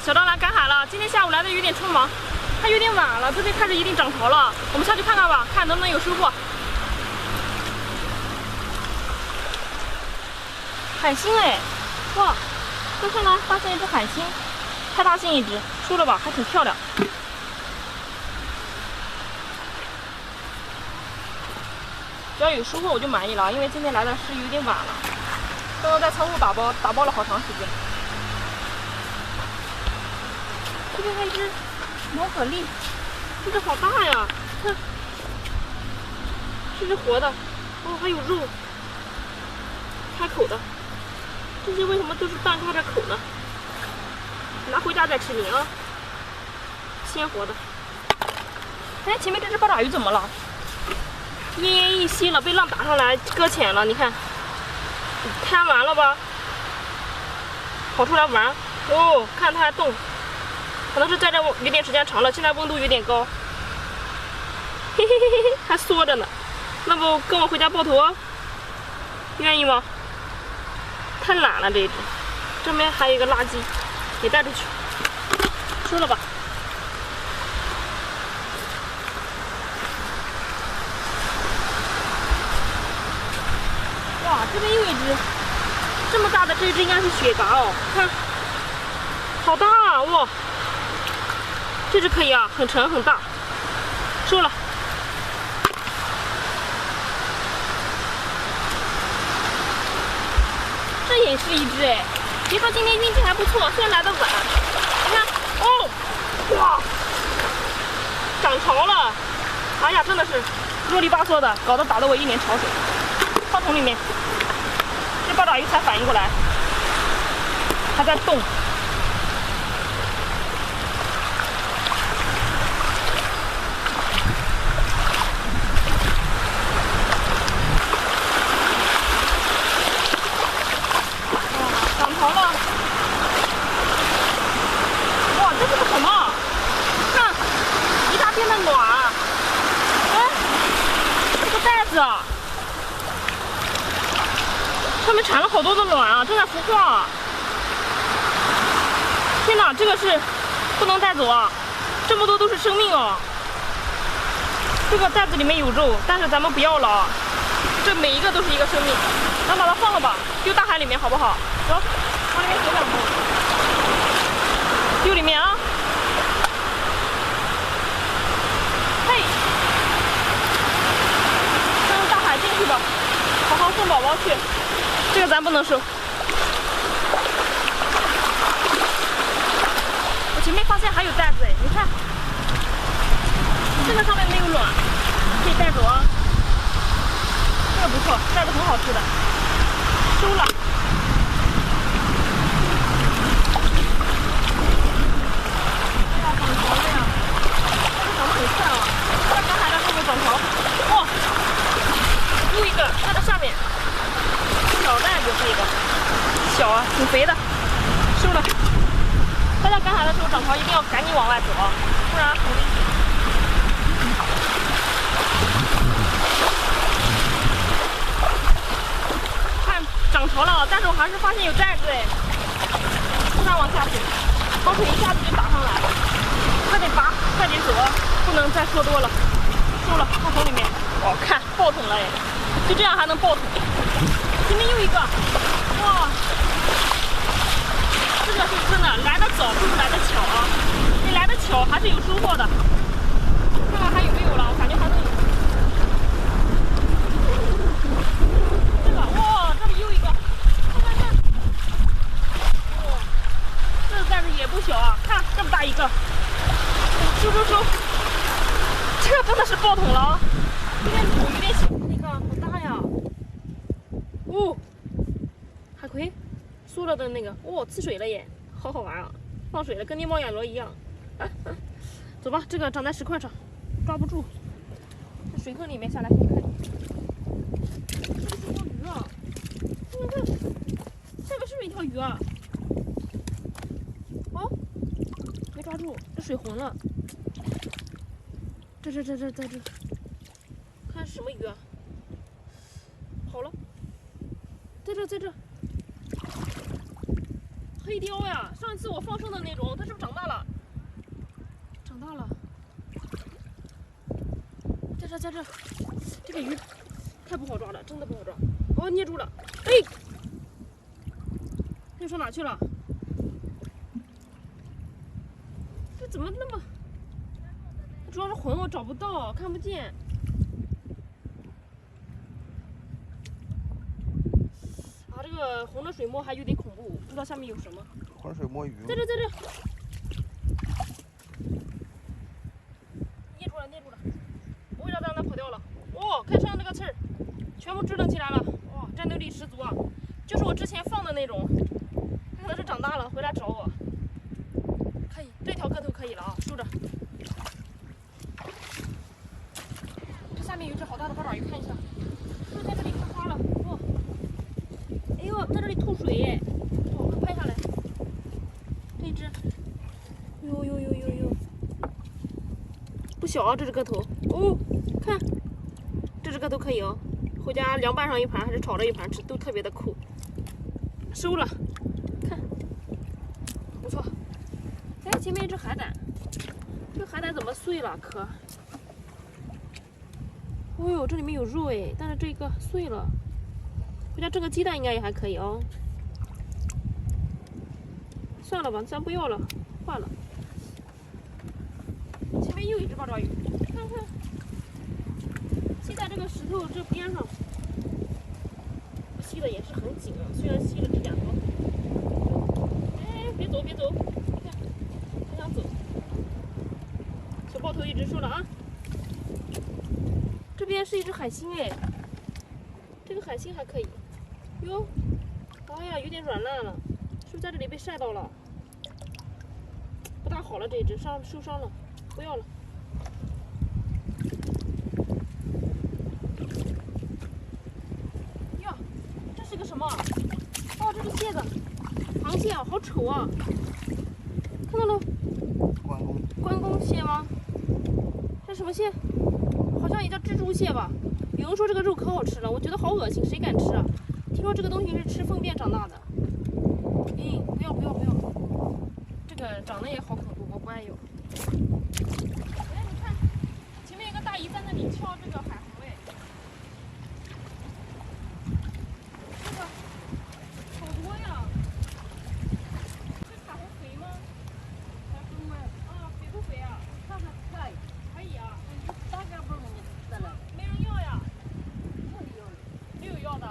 小张来赶海了。今天下午来的有点匆忙，它有点晚了，这边开始一定涨潮了。我们下去看看吧，看能不能有收获。海星哎，哇！刚上来发现一只海星，太大星一只，收了吧，还挺漂亮。只要有收获我就满意了，因为今天来的是有点晚了，刚刚在仓库打包了好长时间。这边还有一只毛蛤蜊，这只好大呀！看，这是活的，哦，还有肉，开口的。这些为什么都是半开着口呢？拿回家再吃你啊！鲜活的。哎，前面这只八爪鱼怎么了？奄奄一息了，被浪打上来搁浅了。你看，贪玩了吧？跑出来玩哦，看它还动，可能是在这有点时间长了，现在温度有点高，嘿嘿嘿嘿嘿，还缩着呢。那不跟我回家抱头啊？愿意吗？太懒了这一只。这边还有一个垃圾，也带出去，收了吧。哇，这边又一只，这么大的，这只应该是雪蛤哦，看，好大啊！哇，这只可以啊，很沉很大，收了。这也是一只哎，别说今天运气还不错，虽然来的晚。你看，哦，哇，涨潮了！哎呀，真的是啰里吧嗦的，搞得打得我一脸潮水。放桶里面，这八爪鱼才反应过来，还在动。涨潮了！哇，这是个什么？看，一大片的卵。哎，这个袋子啊！上面产了好多的卵啊，正在孵化啊！天哪，这个是不能带走啊！这么多都是生命哦。这个袋子里面有肉，但是咱们不要了啊！这每一个都是一个生命，咱把它放了吧，丢大海里面好不好？走，往里面丢2桶，丢里面啊！嘿，扔大海进去吧，好好送宝宝去。这个咱不能收。我前面发现还有袋子哎，你看，这个上面没有卵，可以带走啊。这个不错，袋子很好吃的，收了。哎呀，涨潮了呀！这涨得很快啊！在赶海的时候涨潮，哇，又一个，在这下面。小袋子这个小啊，挺肥的，收了。大家赶海的时候涨潮一定要赶紧往外走啊，不然很危险。看涨潮了，但是我还是发现有袋子哎，不然往下走，潮水一下子就打上来了，快点拔，快点走啊，不能再说多了。收了，放桶里面。哦，看爆桶了哎，就这样还能爆桶。前面又一个，哇！这个是真的来得早，不是来得巧啊！你来得巧还是有收获的。看看还有没有了，我感觉还能有。这个，哇，这里又一个，看。哇，这个袋子也不小啊，看这么大一个。收。这个真的是爆桶了啊！这边桶有点小，你看好大呀。哦，海葵，缩了的那个，哦，吃水了耶，好好玩啊！放水了，跟捏猫眼螺一样。走吧，这个长在石块上，抓不住。在水坑里面下来可以看见。这是条鱼啊！看，下面是不是一条鱼啊？哦，没抓住，这水浑了。这，看是什么鱼啊？跑了。在这，黑鲷呀！上一次我放生的那种，它是不是长？在这，这个鱼太不好抓了，真的不好抓。哦，捏住了，哎，又上哪去了？这怎么那么？主要是魂我找不到，看不见。啊，这个红的水墨还有点恐怖，不知道下面有什么。浑水摸鱼。在这，在这。捏住了，捏住了。我为啥让它跑掉了？哦，看身上这个刺儿，全部支棱起来了。哇、哦，战斗力十足啊！就是我之前放的那种，它可能是长大了回来找我。可以，这条个头可以了啊，收着。这下面有一只好大的八爪鱼，看一下，就在这里开花了。哇、哦，哎呦，在这里吐水耶！哦，快拍下来。这一只，呦呦呦呦呦，不小啊，这只个头哦，看，这只个头可以哦，回家凉拌上一盘，还是炒着一盘吃，都特别的酷。收了，看，不错。哎，前面一只海胆，这个海胆怎么碎了壳？哦呦，这里面有肉哎，但是这个碎了，回家蒸个鸡蛋应该也还可以哦。算了吧，咱不要了，换了。前面又一只八爪鱼，看看，吸在这个石头这边上，吸的也是很紧啊，虽然吸了指甲刀。哎，别走别走，你看，还想走。小爆头一直收了啊。这边是一只海星哎，这个海星还可以。哟，哎呀，有点软烂了，是不是在这里被晒到了？不大好了，这一只受伤了，不要了。呀，这是个什么？哦，这是蟹子，螃蟹啊，好丑啊！看到了？关公蟹吗？这什么蟹？好像也叫蜘蛛蟹吧。有人说这个肉可好吃了，我觉得好恶心，谁敢吃啊？听说这个东西是吃粪便长大的。不要不要不要！这个长得也好恐怖，我不爱有。哎，你看，前面有个大姨在那里敲这个海虹哎，这个好多呀。这海虹肥吗？海虹啊，肥不肥啊？看看可以，可以啊。大概不容易吃的了。没人要呀？没有要的，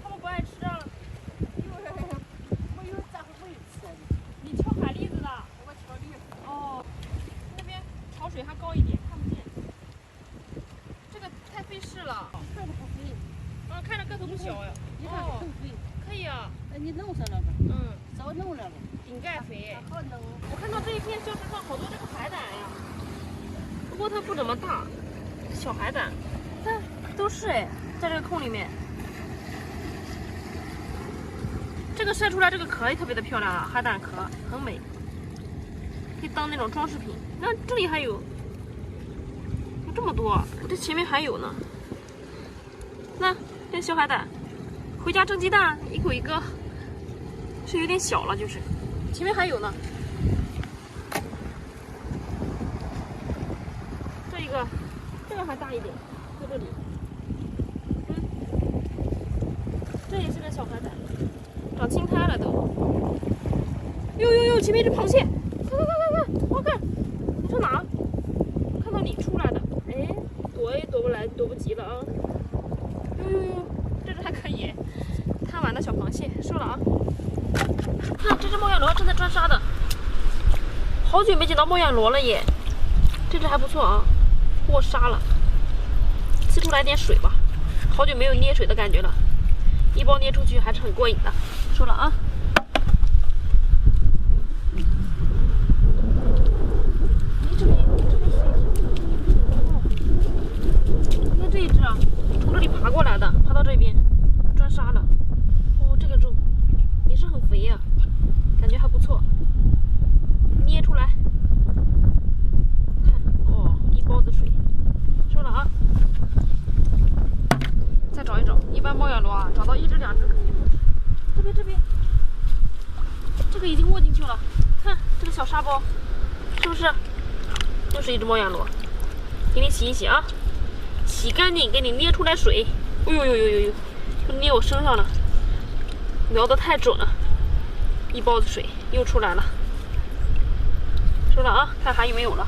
他们不爱吃啊。你挑海蛎子的？我挑蛎子。哦，那边潮水还高一点，看不见。这个太费事了。看着不肥。啊，看着个头不小呀。你看这更肥。可以啊。哎，你弄上了吧？少弄了吧？顶盖肥。好弄。我看到这一片礁石上好多这个海胆呀，不过它不怎么大，小海胆。看，都是哎，在这个空里面。这个晒出来这个壳也特别的漂亮啊，海胆壳很美，可以当那种装饰品。那这里还有这么多，这前面还有呢。那这小海胆，回家蒸鸡蛋，一口一个，是有点小了，就是前面还有呢。这一个，这个还大一点，在这里。这也是个小海胆。长青苔了都，呦呦呦！前面一只螃蟹，看，我看，你从哪？看到你出来的，哎，躲也躲不来，躲不及了啊！呦呦呦，这只还可以，贪玩的小螃蟹，收了啊！看这只猫眼螺正在抓沙的，好久没捡到猫眼螺了耶！这只还不错啊，过沙了，呲出来点水吧，好久没有捏水的感觉了。一包捏出去还是很过瘾的，收了啊！这边是一只，你看这一只啊，从这里爬过来的，爬到这边抓沙了。哦，这个肉也是很肥呀、感觉还不错。捏出来，看哦，一包子水，收了啊！再找一找，一般猫眼螺啊，找到一只两只肯定不止。这边，这个已经握进去了，看这个小沙包，是不是？又是一只猫眼螺，给你洗一洗啊，洗干净，给你捏出来水。哎呦呦呦呦呦，都捏我身上了，瞄得太准了，一包子水又出来了。收了啊，看还有没有了。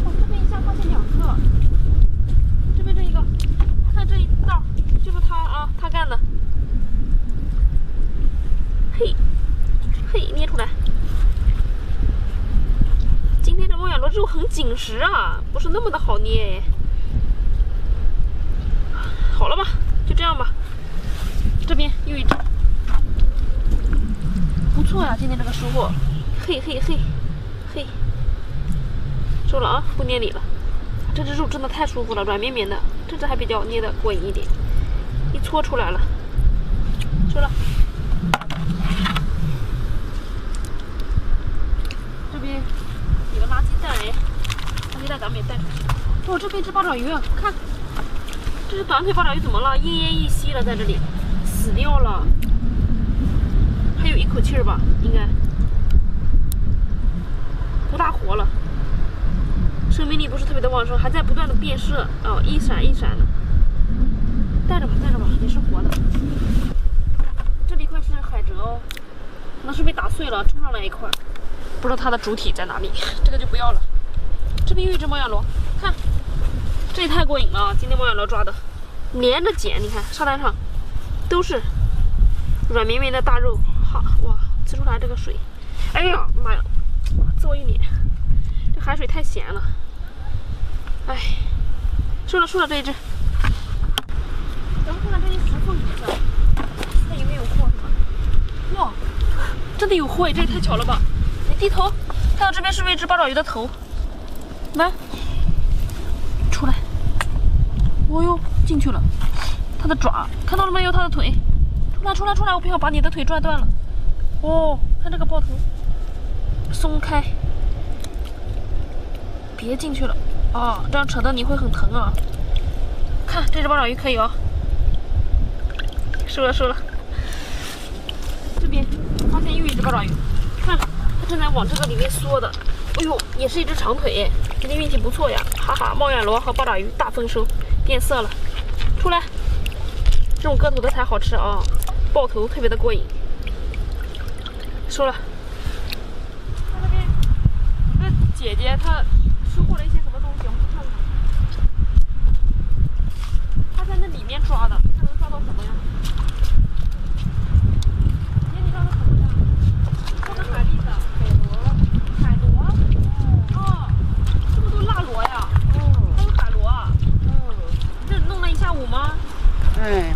哦，这边一下发现2个，这边这一个，看这一道，就是他啊，他干的。嘿，嘿，捏出来。今天这猫眼螺肉很紧实啊，不是那么的好捏哎。好了吧，就这样吧。这边又一只，不错呀，今天这个收获。嘿嘿嘿，嘿，收了啊，不捏里了。这只肉真的太舒服了，软绵绵的，这只还比较捏的过瘾一点，一搓出来了。收了。这边有个垃圾袋哎，垃圾袋咱们也带出去。哦，这边一只八爪鱼，看。这只短腿八爪鱼怎么了？奄奄一息了，在这里死掉了，还有一口气儿吧，应该不大活了，生命力不是特别的旺盛，还在不断的变色哦，一闪一闪的。带着吧，带着吧，也是活的。这里一块是海蜇哦，可能是被打碎了，冲上来一块，不知道它的主体在哪里，这个就不要了。这边又一只猫眼螺，看。这也太过瘾了！今天猫眼螺抓的，连着捡，你看沙滩上都是软绵绵的大肉，哈哇，呲出来这个水，哎呀妈呀，呲我一脸！这海水太咸了，哎，收了收了这一只。咱们看看这一石缝底下，看有没有货是吧？哇，真的有货！这也太巧了吧！你低头，看到这边是不是一只八爪鱼的头？来。出来！哦呦，进去了，它的爪看到了没有？它的腿，出来出来出来！我不想把你的腿拽断了。哦，看这个爆头，松开，别进去了啊！这样扯的你会很疼啊。看这只八爪鱼可以哦，收了收了。这边发现又一只八爪鱼，看它正在往这个里面缩的。哎呦，也是一只长腿，今天运气不错呀，哈哈！猫眼螺和八爪鱼大丰收，变色了，出来！这种个头的才好吃啊，爆头特别的过瘾。收了。看那边有个姐姐，她收获了一些什么东西，我们去看看。她在那里面抓的，看能抓到什么呀？姐，你抓到什么呀？抓到海蛎子。海螺，哦，这么多辣螺呀！还有海螺啊！这弄了一下午吗？哎，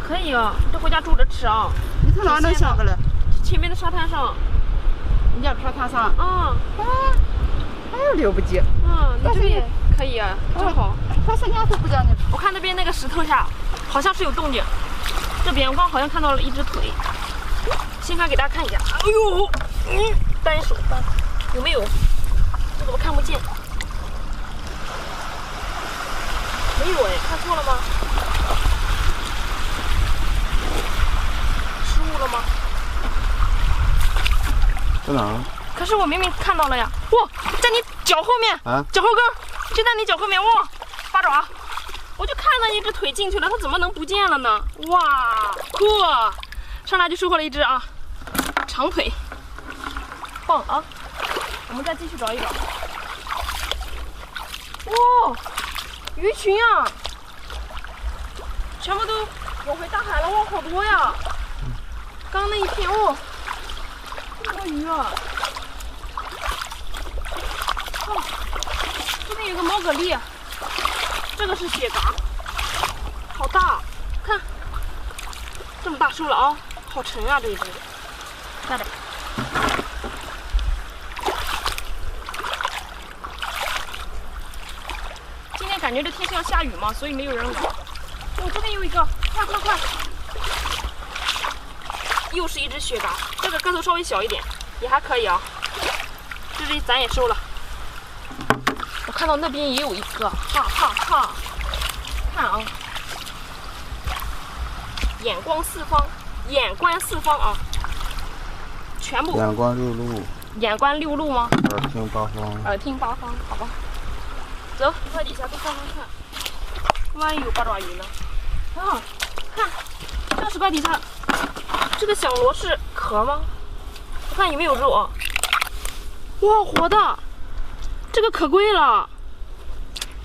可以啊，这回家煮着吃啊。你从哪能想的嘞？前面的沙滩上。人家沙滩上。啊。哎呀，了不起！你这边可以啊，正好。他3年都不叫你。我看那边那个石头下，好像是有动静。这边我刚好像看到了一只腿，掀开给大家看一下。哎呦，单手。有没有？我怎么看不见？没有哎，看错了吗？失误了吗？在哪儿？可是我明明看到了呀！哇，在你脚后面啊，脚后跟，就在你脚后面！哇，八爪，我就看到一只腿进去了，它怎么能不见了呢？哇，呵，上来就收获了一只啊，长腿，棒啊！我们再继续找一找。哇，鱼群啊，全部都往回大海了！哇，好多呀！刚刚那一片哦，这么多鱼啊！哦，这边有个毛蛤蜊，这个是雪蛤，好大，看，这么大收了啊，好沉啊这一只，带着。今天感觉这天气要下雨嘛，所以没有人来。哦，这边有一个，快快快！又是一只雪蛤，这个个头稍微小一点，也还可以啊。这只咱也收了。我看到那边也有一个，哈哈哈！看啊，眼观四方啊！全部。眼观六路，眼观六路吗？耳听八方。耳听八方，好吧。走，快底下都看看看，万一有八爪鱼呢？啊，看这石块底下，这个响螺是壳吗？我看有没有肉啊？哇，活的，这个可贵了。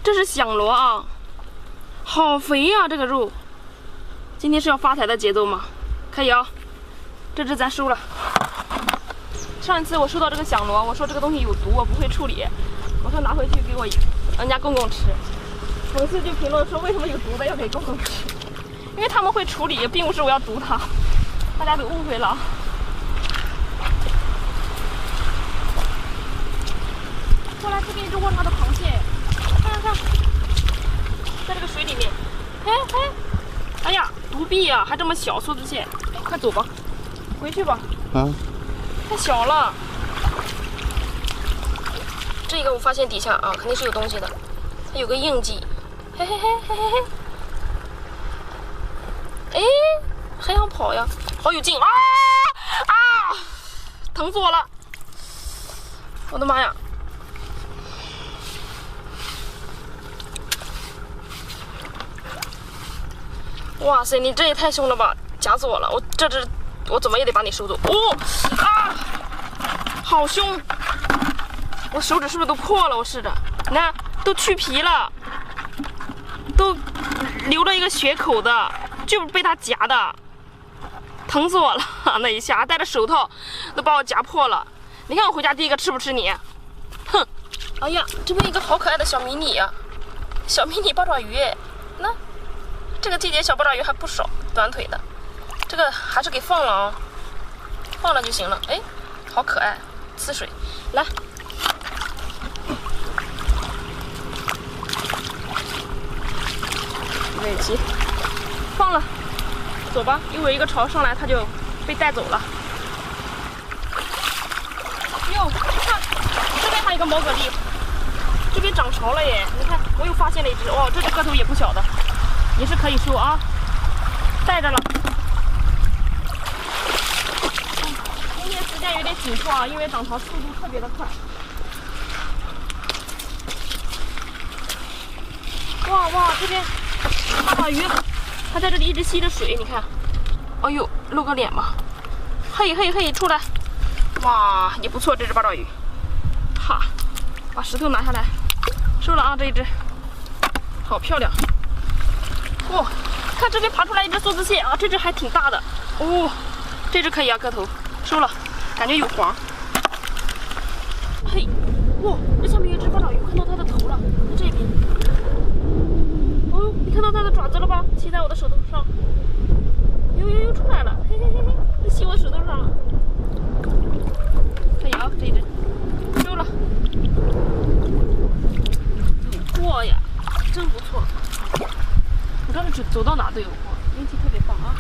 这是响螺啊，好肥呀、这个肉。今天是要发财的节奏吗？可以啊，这只咱收了。上一次我收到这个响螺，我说这个东西有毒，我不会处理，我说拿回去给我人家公公吃。粉丝就评论说为什么有毒的要给公公吃？因为他们会处理，并不是我要毒它，大家都误会了。过来，这边一只卧槽的螃蟹，看看看，在这个水里面，哎呀，独臂啊，还这么小，梭子蟹，快走吧，回去吧。啊。太小了。这个我发现底下啊，肯定是有东西的，它有个印记，嘿。哎，还想跑呀，好有劲啊！疼死我了！我的妈呀！哇塞，你这也太凶了吧，夹死我了！我怎么也得把你收走。好凶！我手指是不是都破了？我试着，你看都去皮了，都留了一个血口的，就是被它夹的，疼死我了！那一下还戴着手套，都把我夹破了。你看我回家第一个吃不吃你？哼！哎呀，这边一个好可爱的小迷你呀，小迷你八爪鱼，那这个季节小八爪鱼还不少，短腿的，这个还是给放了啊，放了就行了。哎，好可爱，呲水，来。没急，放了，走吧。一会儿一个潮上来，它就被带走了。哟，看这边还有一个毛蛤蜊，这边涨潮了耶！你看，我又发现了一只，哦，这只个头也不小的，也是可以收啊，带着了。今天时间有点紧迫啊，因为涨潮速度特别的快。哇，这边八爪鱼，它在这里一直吸着水，你看，哎呦，露个脸嘛，嘿，出来，哇，也不错，这只八爪鱼，哈，把石头拿下来，收了啊，这一只，好漂亮，哇，看这边爬出来一只梭子蟹啊，这只还挺大的，哦，这只可以啊，个头，收了，感觉有黄，嘿，哇，这下面有一只八爪鱼，看到它的头了，在这边。你看到它的爪子了吧？骑在我的手头上，又出来了，嘿，它骑我手头上了。可以啊，这一只收了。有货呀，真不错。我刚才走到哪都有货，运气特别棒啊！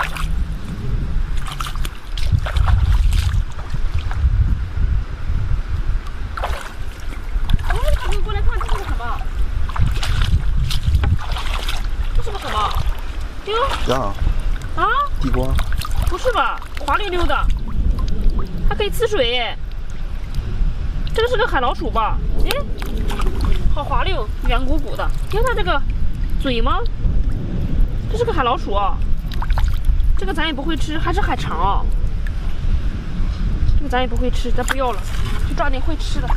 哎，你过来看，这是什么？这是个什么？哟呀！啊？地瓜？不是吧？滑溜溜的，还可以呲水耶。这个是个海老鼠吧？哎，好滑溜，圆鼓鼓的。你看它这个嘴吗？这是个海老鼠啊。这个咱也不会吃，还是海肠啊。这个咱也不会吃，咱不要了，去抓点会吃的。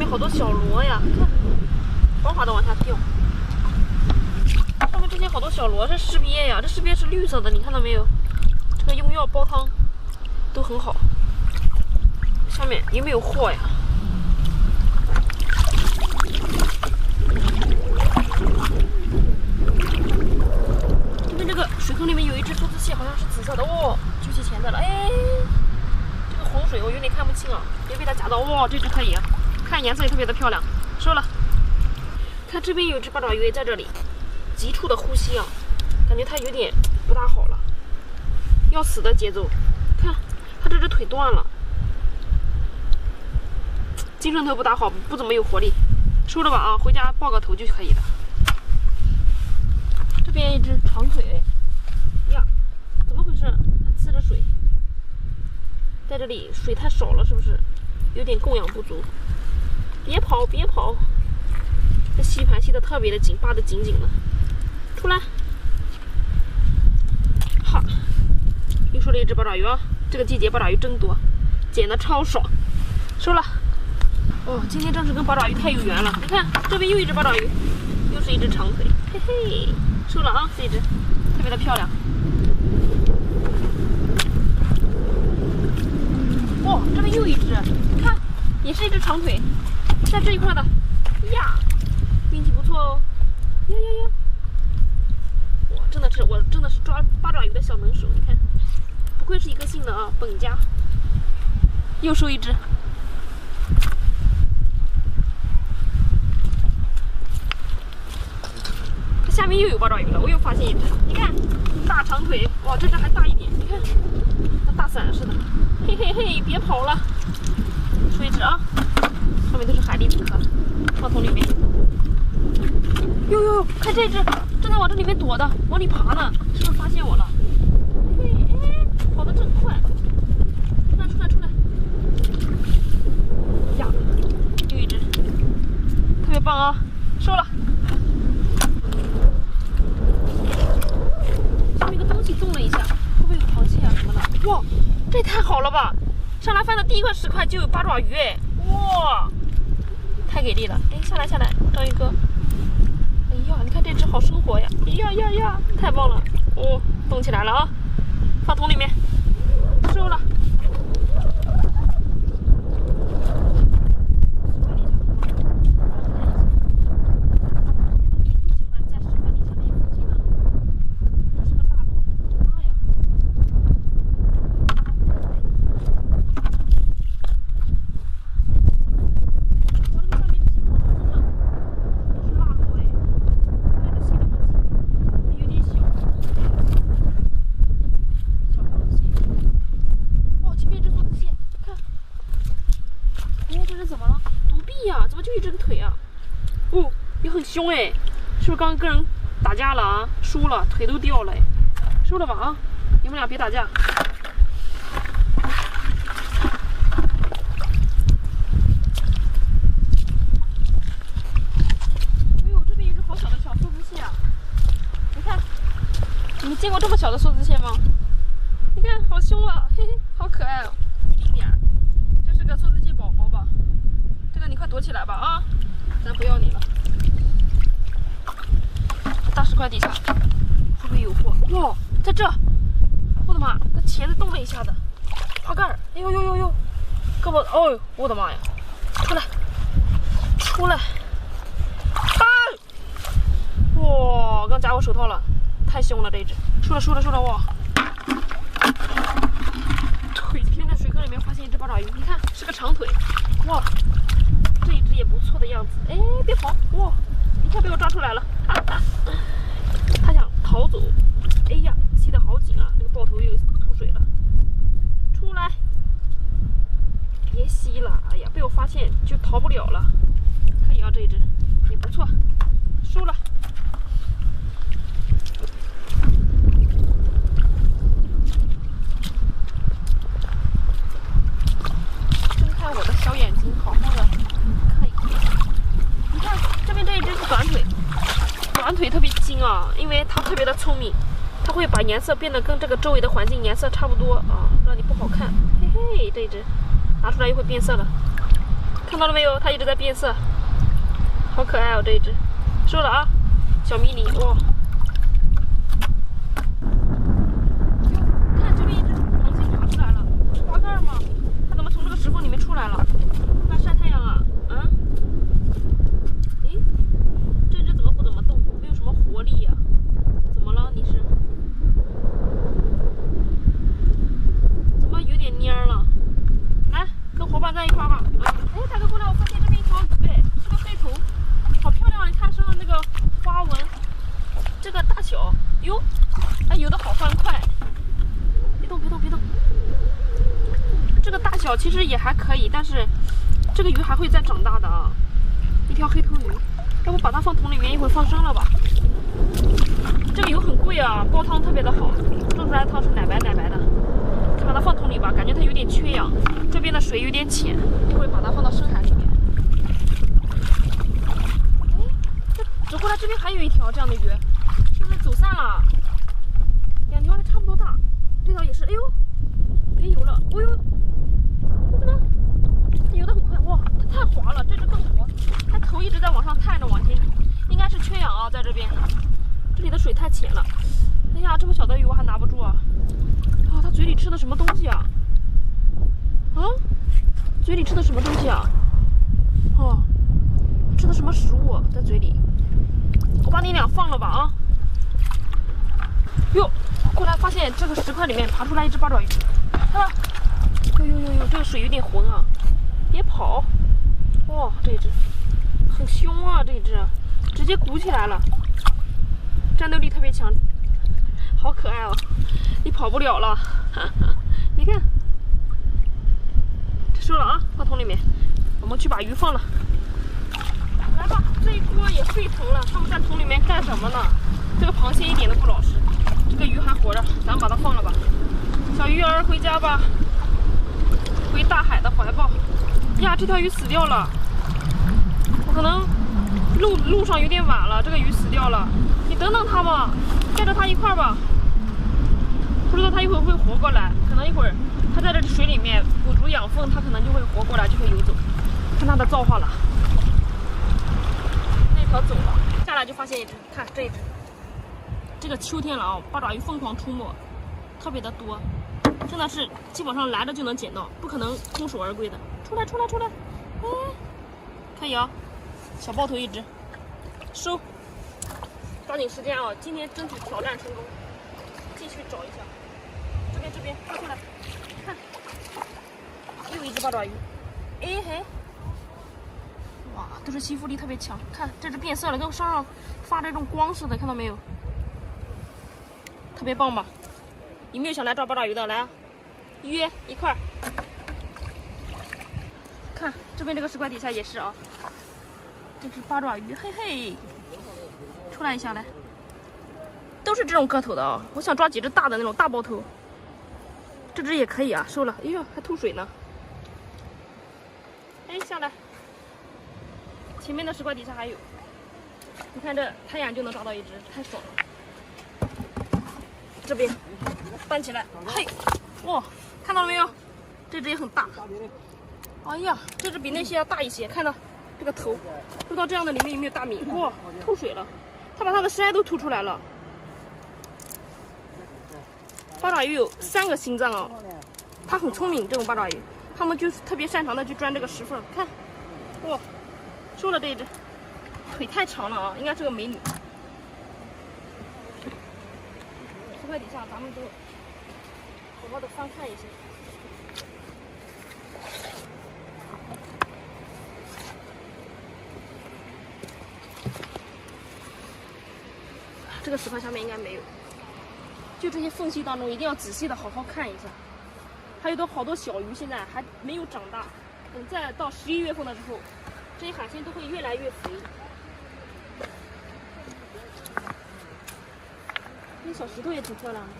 好多小螺呀，看，滑滑的往下掉。上面这些好多小螺，这尸鳖呀，这尸鳖是绿色的，你看到没有？这个用药煲汤都很好。下面有没有货呀？这边这个水坑里面有一只梭子蟹，好像是紫色的哦，举起钳子了，哎，这个洪水我有点看不清啊，别被它夹到。哇，这只可以啊。看颜色也特别的漂亮。收了。看这边有只八爪鱼在这里，急促的呼吸啊，感觉它有点不大好了，要死的节奏。看，它这只腿断了，精神头不大好，不怎么有活力。收了吧啊，回家抱个头就可以了。这边一只长腿，呀，怎么回事？它吃着水，在这里水太少了，是不是？有点供氧不足。别跑，别跑！这吸盘吸得特别的紧，扒得紧紧的。出来！好，又收了一只八爪鱼啊！这个季节八爪鱼真多，捡的超爽。收了。哦，今天真是跟八爪鱼太有缘了。你看，这边又一只八爪鱼，又是一只长腿，嘿嘿，收了啊！这一只特别的漂亮。哦，这边又一只，看，也是一只长腿，在这一块的呀，运气不错哦。呀呀呀！哇，我真的是抓八爪鱼的小能手，你看，不愧是一个姓的啊，本家。又收一只。下面又有八爪鱼了，我又发现一只，你看，大长腿，哇，这只还大一点，你看，跟大伞似的，嘿嘿嘿，别跑了，收一只啊，上面都是海蛎子壳，放桶里面。哟哟，看这只，正在往这里面躲的，往里爬呢，是不是发现我了？嘿，哎，跑得真快，出来出来出来，呀，又一只，特别棒啊，收了。动了一下，会不会有螃蟹啊什么的？哇，这也太好了吧！上来翻的第一个10块就有八爪鱼哎，哇，太给力了！哎，下来下来，章鱼哥，哎呀，你看这只好生活呀！哎呀呀呀，太棒了！哦，动起来了啊，放桶里面，收了。凶哎，是不是刚刚跟人打架了啊？输了，腿都掉了哎，收了吧啊！你们俩别打架。哎呦，这边有只好小的小梭子蟹啊！你看，你们见过这么小的梭子蟹吗？你看，好凶啊，嘿嘿，好可爱哦，一只脸。这是个梭子蟹宝宝吧？这个你快躲起来吧啊！咱不要你了。大石块底下会不会有货？哇，在这！我的妈，那钳子动了一下的，爬盖儿！哎呦呦呦呦，胳膊！哦，我的妈呀！出来，出来！啊！哇，刚夹我手套了，太凶了这一只！收了收了收了！哇！腿！今天在水坑里面发现一只八爪鱼，你看是个长腿，哇！这一只也不错的样子。哎，别跑！哇！一下被我抓出来了。他想逃走，哎呀，吸得好紧啊！那个爆头又吐水了，出来！别吸了，哎呀，被我发现就逃不了了。可以啊，这一只也不错，收了。睁开我的小眼睛，好好的看一看。你看这边这一只是短腿。短腿特别精啊，因为它特别的聪明，它会把颜色变得跟这个周围的环境颜色差不多啊，让你不好看。嘿嘿，这一只拿出来又会变色了，看到了没有？它一直在变色，好可爱哦，这一只。收了啊，小迷你哇！看这边一只螃蟹爬出来了，是滑盖吗？它怎么从这个石缝里面出来了？快晒太阳啊！嗯？诶？这只怎么不怎么动？没有什么活力呀、怎么了？你是？怎么有点蔫了？来，跟伙伴在一块吧。哎，大哥过来，我发现这边双鱼哎，是个黑头，好漂亮啊！你看身上那个花纹，这个大小，哟，哎，游的好欢快。别动，别动，别动。这个大小其实也还可以，但是这个鱼还会再长大的啊。一条黑头鱼，要不把它放桶里面，一会儿放生了吧？这个油很贵啊，煲汤特别的好，蒸出来的汤是奶白奶白的。把它放桶里吧，感觉它有点缺氧。这边的水有点浅，一会儿把它放到深海里面。哎，这走过来这边还有一条这样的鱼，是不是走散了？两条还差不多大，这条也是。哎呦，别游了！哦呦，这怎么？它游得很快，哇，它太滑了，这只更滑，它头一直在往上探着往前游，应该是缺氧啊，在这边。这里的水太浅了。哎呀，这么小的鱼我还拿不住啊！啊，它嘴里吃的什么东西啊？啊，嘴里吃的什么东西啊？哦，吃的什么食物在嘴里？我把你俩放了吧啊！哟，过来发现这个石块里面爬出来一只八爪鱼，看到？哟，这个水有点浑啊！别跑！哇，这一只很凶啊，这一只直接鼓起来了，战斗力特别强，好可爱哦！你跑不了了，哈哈！你看，收了啊，放桶里面。我们去把鱼放了。来吧，这一锅也沸腾了，他们在桶里面干什么呢？这个螃蟹一点都不老实，这个鱼还活着，咱们把它放了吧。小鱼儿回家吧，回大海的怀抱。呀，这条鱼死掉了，我可能路上有点晚了，这个鱼死掉了。你等等它嘛，带着它一块儿吧。不知道它一会儿会活过来，可能一会儿它在这水里面补足养分，它可能就会活过来，就会游走。看它的造化了，那条走了，下来就发现一只，看这一只，这个秋天了啊，八爪鱼疯狂出没，特别的多，真的是基本上来了就能捡到，不可能空手而归的。出来，哎，可以啊，小爆头一只，收，抓紧时间啊，今天争取挑战成功，继续找一下。这边抓出来，看，又一只八爪鱼，哎嘿，哇，都是吸附力特别强。看这只变色了，跟身上发着这种光似的，看到没有？特别棒吧？有没有想来抓八爪鱼的？来啊，约一块儿。看这边这个石块底下也是啊，这只八爪鱼，嘿嘿，出来一下来，都是这种个头的啊。我想抓几只大的那种大包头。这只也可以啊，收了。哎呦，还吐水呢。哎，下来。前面的石块底下还有，你看这抬眼就能抓到一只，太爽了。这边搬起来，嘿，哇，看到了没有？这只也很大。哎呀，这只比那些要大一些，看到这个头，不知道这样的里面有没有大米？哇，吐水了，它把它的鳃都吐出来了。八爪鱼有3个心脏啊，它很聪明，这种八爪鱼，它们就是特别擅长的去钻这个石缝。看，哇，收了这一只，腿太长了啊，应该是个美女。石块底下咱们都好好的翻看一下。这个石块下面应该没有。就这些缝隙当中，一定要仔细的好好看一下。还有好多小鱼现在还没有长大，等再到11月份的时候，这些海鲜都会越来越肥。那小石头也挺漂亮的。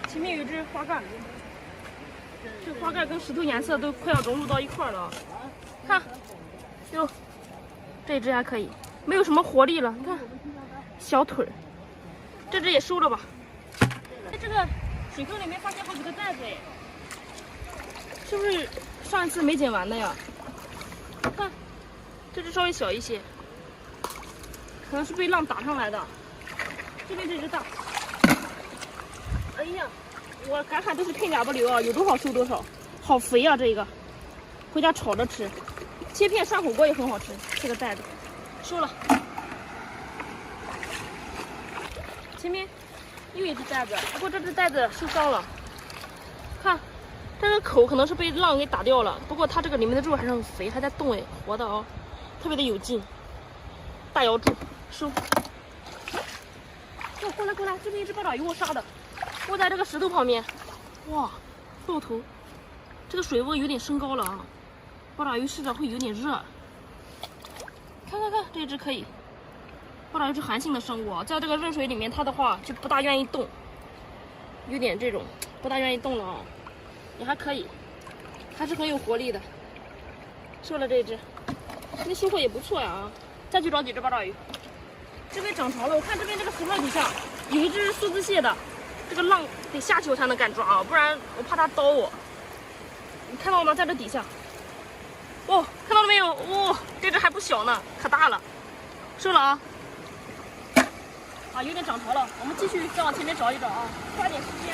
前面有一只花盖。这花盖跟石头颜色都快要融入到一块了，看，哟，这只还可以，没有什么活力了。你看，小腿儿，这只也收了吧。哎，这个水坑里面发现好几个袋子，哎，是不是上一次没捡完的呀？看，这只稍微小一些，可能是被浪打上来的。这边这只大，哎呀！我敢喊都是片甲不留啊，有多少收多少，好肥啊！这个，回家炒着吃，切片涮火锅也很好吃。这个袋子，收了。前面又一只袋子，不过这只袋子受伤了，看，这个口可能是被浪给打掉了。不过它这个里面的肉还是很肥，还在动哎，活的哦，特别的有劲。大摇柱收。哦，过来过来，这边一只八爪鱼我杀的，窝在这个石头旁边。哇，爆头！这个水温有点升高了啊，八爪鱼吃着会有点热。看看看，这只可以。八爪鱼是寒性的生物啊，在这个热水里面，它的话就不大愿意动，有点这种不大愿意动了啊。也还可以，还是很有活力的。收了这一只，那收获也不错呀啊！再去找几只八爪鱼。这边涨潮了，我看这边这个石头底下有一只梭子蟹的，这个浪得下去我才能敢抓啊，不然我怕它叨我。你看到了吗？在这底下。哦，看到了没有？哦，这只还不小呢，可大了。收了啊。啊，有点涨潮了，我们继续再往前面找一找啊，抓点时间。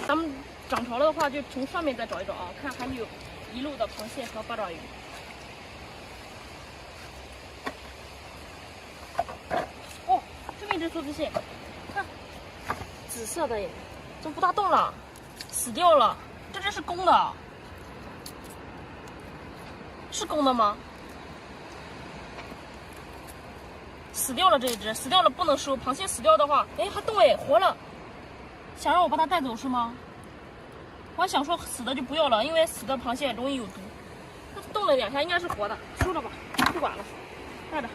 咱们涨潮了的话，就从上面再找一找啊，看还没有遗漏的螃蟹和八爪鱼。哦，这边一只梭子蟹，看，紫色的耶，怎么不大动了？死掉了，这只是公的，是公的吗？死掉了这一只，死掉了不能收。螃蟹死掉的话，哎，还动哎，活了。想让我把它带走是吗？我还想说死的就不要了，因为死的螃蟹容易有毒。它动了2下，应该是活的，收了吧，不管了，带着。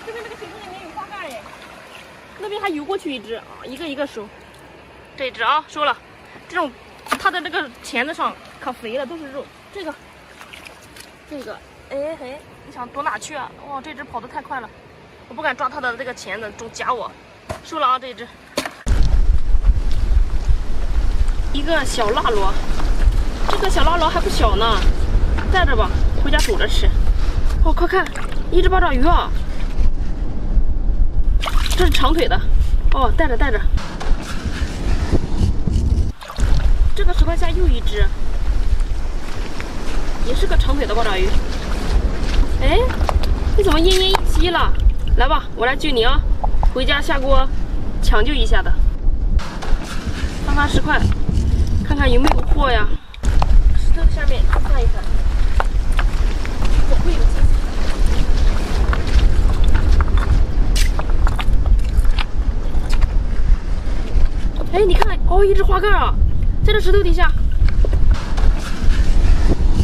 这边这个水沟里面有花盖哎，那边还游过去一只啊，一个一个收。这一只啊，收了。这种它的这个钳子上可肥了，都是肉。这个，哎嘿，你想躲哪去啊？哇，这只跑得太快了。我不敢抓它的这个钳子，总夹我。收了啊，这一只。一个小辣螺，这个小辣螺还不小呢，带着吧，回家煮着吃。哦，快看，一只八爪鱼啊！这是长腿的，哦，带着带着。这个石块下又一只，也是个长腿的八爪鱼。哎，你怎么奄奄一息了？来吧，我来救你啊！回家下锅抢救一下的。翻翻石块，看看有没有货呀。石头下面翻一翻，总会有惊喜。哎，你看，哦，一只花盖啊，在这石头底下。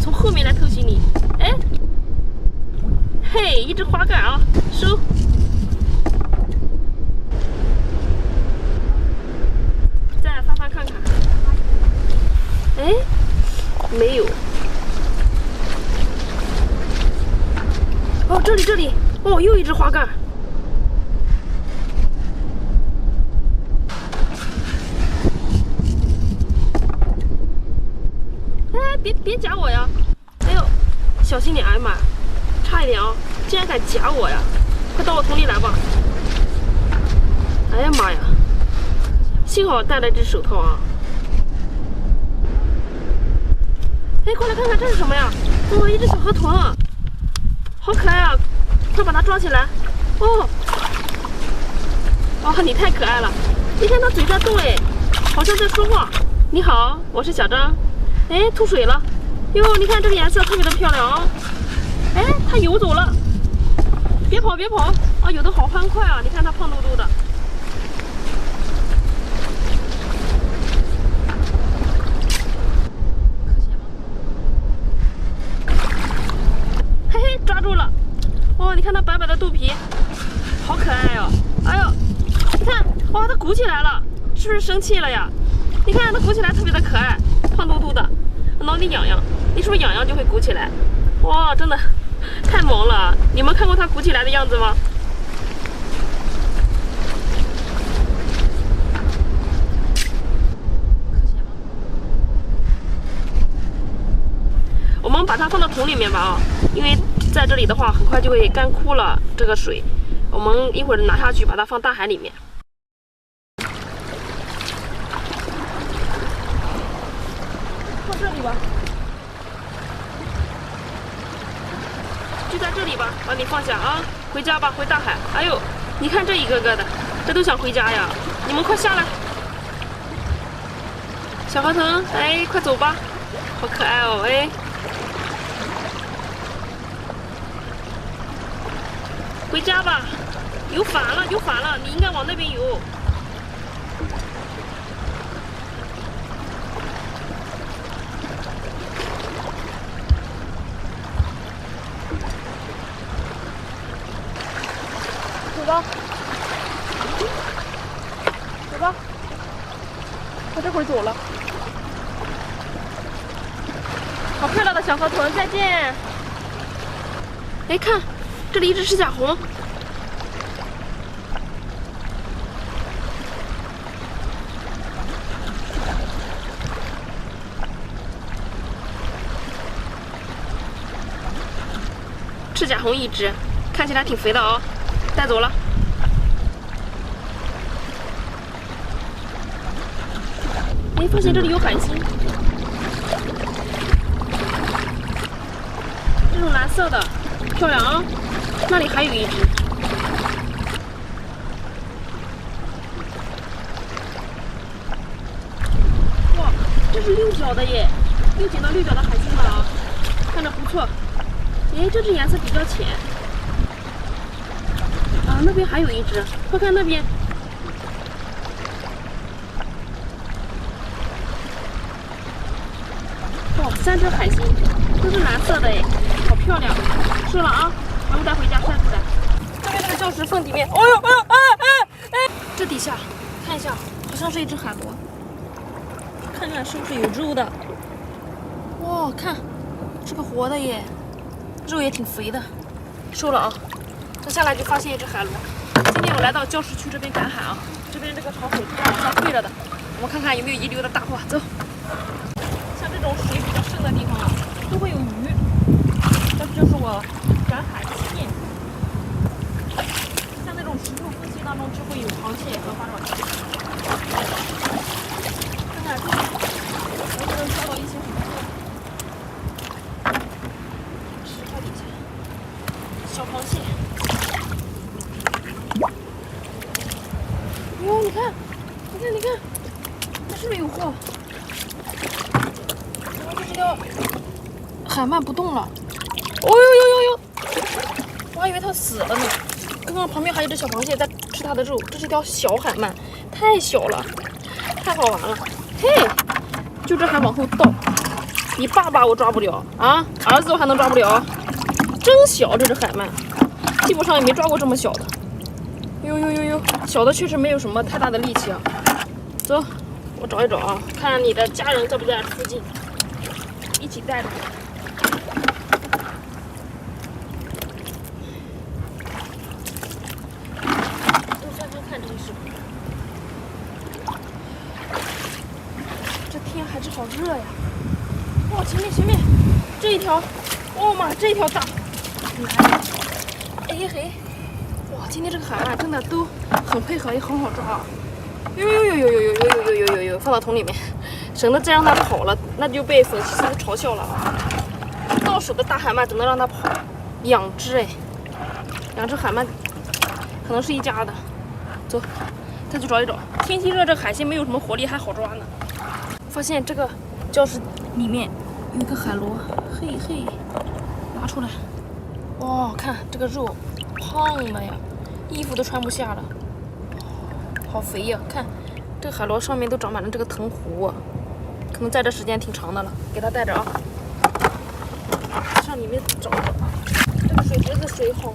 从后面来偷袭你，哎，嘿，一只花盖啊，收。再翻翻看看，哎，没有。哦，这里，哦，又一只花盖。哎，别夹我呀！哎呦，小心点！哎呀妈，差一点啊！竟然敢夹我呀！快到我桶里来吧！哎呀妈呀！幸好戴了只手套啊！哎，过来看看这是什么呀？哦，一只小河豚，好可爱啊！快把它装起来！哦，哇，你太可爱了！你看它嘴在动哎，好像在说话。你好，我是小张。哎，吐水了！哟，你看这个颜色特别的漂亮啊！哎，它游走了，别跑别跑啊！游得好欢快啊！你看它胖嘟嘟的。嘿嘿，抓住了！哦，你看它白白的肚皮，好可爱哦！哎呦，你看，哇，它鼓起来了，是不是生气了呀？你看它鼓起来特别的可爱，胖嘟嘟的，挠你痒痒，你是不是痒痒就会鼓起来？哇，真的太萌了！你们看过它鼓起来的样子吗？我们把它放到桶里面吧啊，因为在这里的话很快就会干枯了这个水，我们一会儿拿下去把它放大海里面。放这里吧，就在这里吧，把你放下啊。回家吧，回大海。哎呦，你看这一个个的，这都想回家呀！你们快下来。小河豚，哎，快走吧，好可爱哦，哎。回家吧，游反了，游反了，你应该往那边游。走吧，走吧，它这会儿走了。好漂亮的小河豚，再见。哎，看，这里一只赤甲红。赤甲红一只，看起来挺肥的哦，带走了。哎，发现这里有海星，这种蓝色的，漂亮啊！那里还有一只。哇，这是六角的耶，又捡到六角的海星了啊，看着不错。哎，这只颜色比较浅。啊，那边还有一只，快看那边。哇，3只海星，都是蓝色的哎，好漂亮。收了啊，然后带回家晒出来。那边那个礁石缝里面，哎呦哎呦哎哎哎，这底下看一下，好像是一只海螺，看看是不是有肉的。哇，看，这个活的耶。肉也挺肥的，收了啊！再下来就发现一只海螺。今天我来到礁石区这边赶海啊，这边这个潮水突然往下退了的，我们看看有没有遗留的大货。走，像这种水比较深的地方啊，都会有鱼，这就是我赶海的经验。像那种石头缝隙当中就会有螃蟹和八爪鱼。看看能不能抓到一些什么？小螃蟹，哟，你看，你看，你看，这是不是有货？然后这条海鳗不动了，哦呦呦呦呦！我还以为它死了呢。刚刚旁边还有一只小螃蟹在吃它的肉，这是一条小海鳗，太小了，太好玩了。嘿，就这还往后倒，你爸爸我抓不了啊，儿子我还能抓不了。真小，这只海鳗，基本上也没抓过这么小的。呦呦呦呦，小的确实没有什么太大的力气啊。走，我找一找啊，看你的家人在不在附近，一起带着。都翻翻看这些视频。这天还是好热呀！哇，前面这一条，哦妈，这一条大。哎嘿，哇！今天这个海鳗真的都很配合，也很好抓啊！呦，放到桶里面，省得再让它跑了，那就被粉丝嘲笑了啊！到手的大海鳗只能让它跑，2只哎，2只海鳗可能是一家的。走，再去找一找。天气热，这海鲜没有什么活力，还好抓呢。发现这个礁石里面有一个海螺，嘿嘿，拿出来。哇，看这个肉，胖的呀，衣服都穿不下了，好肥呀！看这个海螺上面都长满了这个藤壶啊，可能在这时间挺长的了，给它带着啊。上里面找找啊，这个水池子水好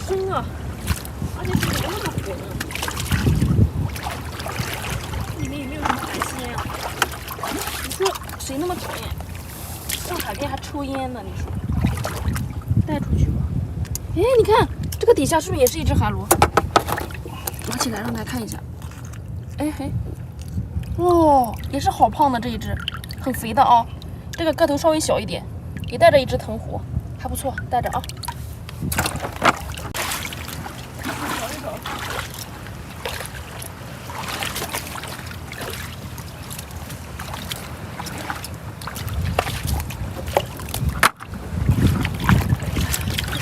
深啊，而且是连着的活呢。里面有没有什么海鲜啊？你说谁那么讨厌上海边还抽烟呢？你说带出去吧。哎，你看这个底下是不是也是一只海螺？拿起来让大家看一下。哎嘿，哦，也是好胖的这一只，很肥的啊。这个个头稍微小一点，也带着一只藤壶，还不错，带着啊。找一找。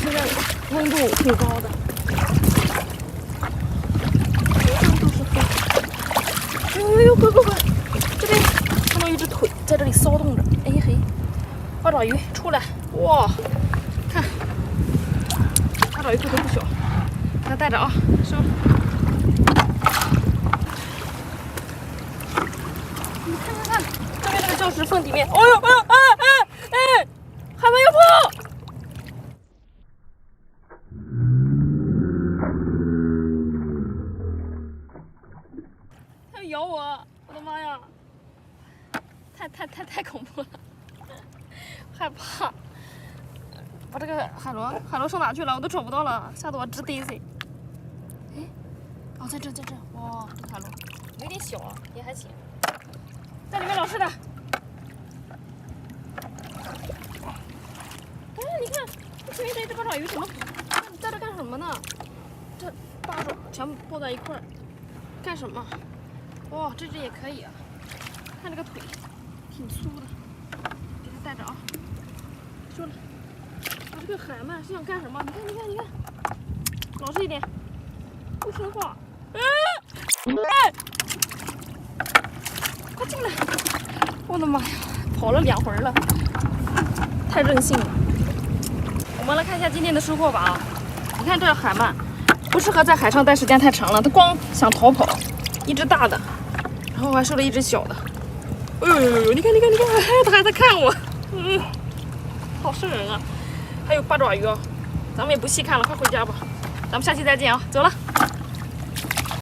现在温度挺高的，里骚动着。哎嘿，八爪鱼出来！哇，看，八爪鱼个头不小，给它带着啊，收。你看看看，这边这个礁石缝里面，哦呦哎呦哎，海鳗要跑！它要咬我！我的妈呀！太恐怖了，害怕。把这个海螺上哪去了？我都找不到了，吓得我直嘚瑟。哎，哦，在这，哇，这个海螺有点小啊，也还行。在里面老是的。哎，你看，这边这八爪鱼怎么在这干什么呢？这八爪全部抱在一块儿，干什么？哇，这只也可以啊，看这个腿。挺粗的，给它带着啊。说了，啊，这个海鳗是想干什么？你看，老实一点，不说话。快进来！我的妈呀，跑了2回了，太任性了。我们来看一下今天的收获吧啊！你看这海鳗不适合在海上待时间太长了，它光想逃跑。一只大的，然后我还收了一只小的。哎呦，你看，它还在看我，好瘆人啊！还有八爪鱼哦，咱们也不细看了，快回家吧。咱们下期再见啊，走了。